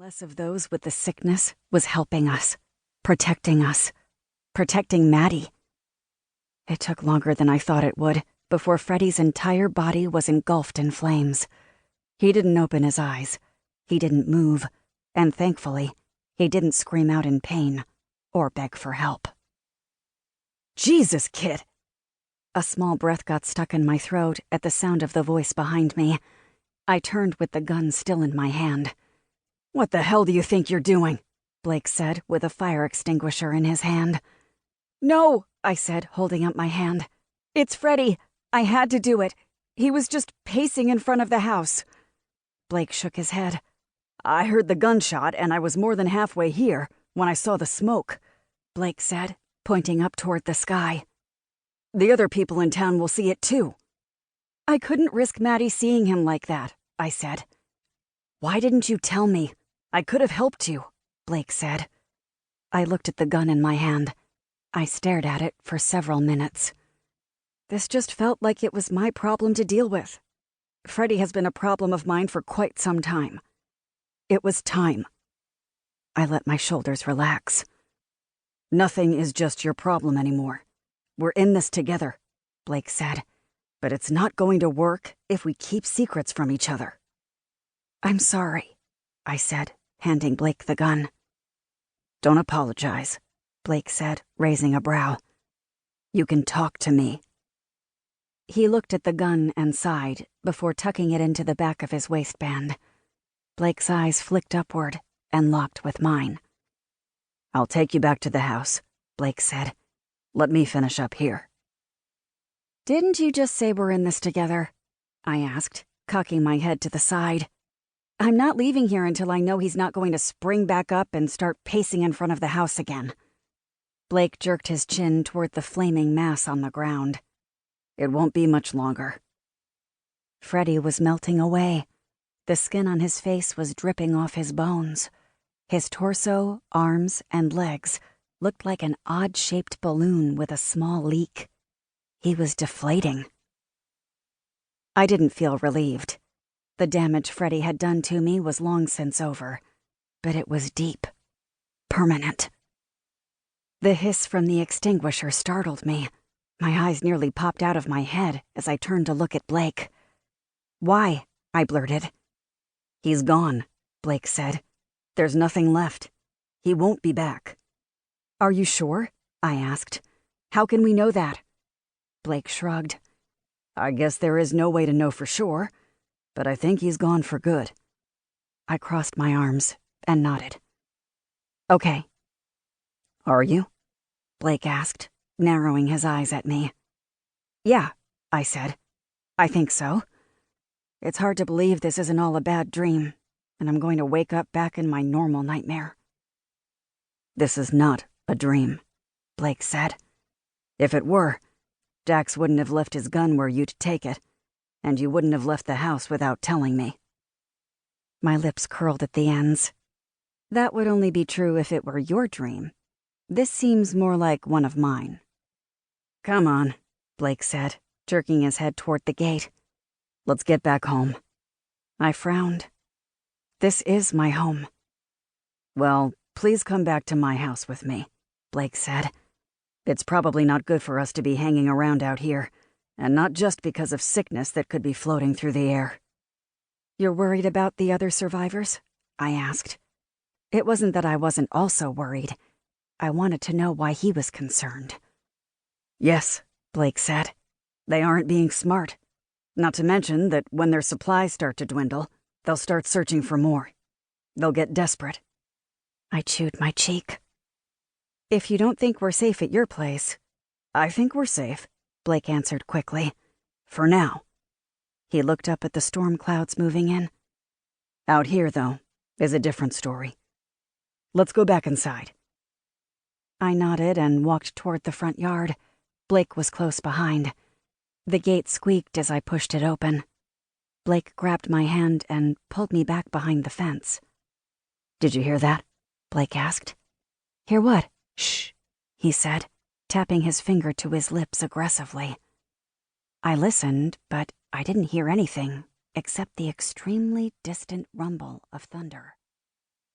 less of those with the sickness was helping us, protecting Maddie. It took longer than I thought it would before Freddie's entire body was engulfed in flames. He didn't open his eyes. He didn't move. And thankfully, he didn't scream out in pain or beg for help. "Jesus, kid!" A small breath got stuck in my throat at the sound of the voice behind me. I turned with the gun still in my hand. "What the hell do you think you're doing?" Blake said with a fire extinguisher in his hand. "No," I said, holding up my hand. "It's Freddie. I had to do it. He was just pacing in front of the house." Blake shook his head. "I heard the gunshot and I was more than halfway here when I saw the smoke," Blake said, pointing up toward the sky. "The other people in town will see it too." "I couldn't risk Maddie seeing him like that," I said. "Why didn't you tell me? I could have helped you," Blake said. I looked at the gun in my hand. I stared at it for several minutes. This just felt like it was my problem to deal with. Freddie has been a problem of mine for quite some time. It was time. I let my shoulders relax. "Nothing is just your problem anymore. We're in this together," Blake said. "But it's not going to work if we keep secrets from each other." "I'm sorry," I said, handing Blake the gun. "Don't apologize," Blake said, raising a brow. "You can talk to me." He looked at the gun and sighed before tucking it into the back of his waistband. Blake's eyes flicked upward and locked with mine. "I'll take you back to the house," Blake said. "Let me finish up here." "Didn't you just say we're in this together?" I asked, cocking my head to the side. "I'm not leaving here until I know he's not going to spring back up and start pacing in front of the house again." Blake jerked his chin toward the flaming mass on the ground. "It won't be much longer." Freddie was melting away. The skin on his face was dripping off his bones. His torso, arms, and legs looked like an odd-shaped balloon with a small leak. He was deflating. I didn't feel relieved. The damage Freddie had done to me was long since over, but it was deep, permanent. The hiss from the extinguisher startled me. My eyes nearly popped out of my head as I turned to look at Blake. "Why?" I blurted. "He's gone," Blake said. "There's nothing left. He won't be back." "Are you sure?" I asked. "How can we know that?" Blake shrugged. "I guess there is no way to know for sure, but I think he's gone for good." I crossed my arms and nodded. "Okay." "Are you?" Blake asked, narrowing his eyes at me. "Yeah," I said. "I think so. It's hard to believe this isn't all a bad dream, and I'm going to wake up back in my normal nightmare." "This is not a dream," Blake said. "If it were, Dax wouldn't have left his gun where you'd take it, and you wouldn't have left the house without telling me." My lips curled at the ends. "That would only be true if it were your dream. This seems more like one of mine." "Come on," Blake said, jerking his head toward the gate. "Let's get back home." I frowned. "This is my home." "Well, please come back to my house with me," Blake said. "It's probably not good for us to be hanging around out here, and not just because of sickness that could be floating through the air." "You're worried about the other survivors?" I asked. It wasn't that I wasn't also worried. I wanted to know why he was concerned. "Yes," Blake said. "They aren't being smart. Not to mention that when their supplies start to dwindle, they'll start searching for more. They'll get desperate." I chewed my cheek. "If you don't think we're safe at your place..." "I think we're safe," Blake answered quickly. "For now." He looked up at the storm clouds moving in. "Out here, though, is a different story. Let's go back inside." I nodded and walked toward the front yard. Blake was close behind. The gate squeaked as I pushed it open. Blake grabbed my hand and pulled me back behind the fence. "Did you hear that?" Blake asked. "Hear what?" "Shh," he said, tapping his finger to his lips aggressively. I listened, but I didn't hear anything except the extremely distant rumble of thunder.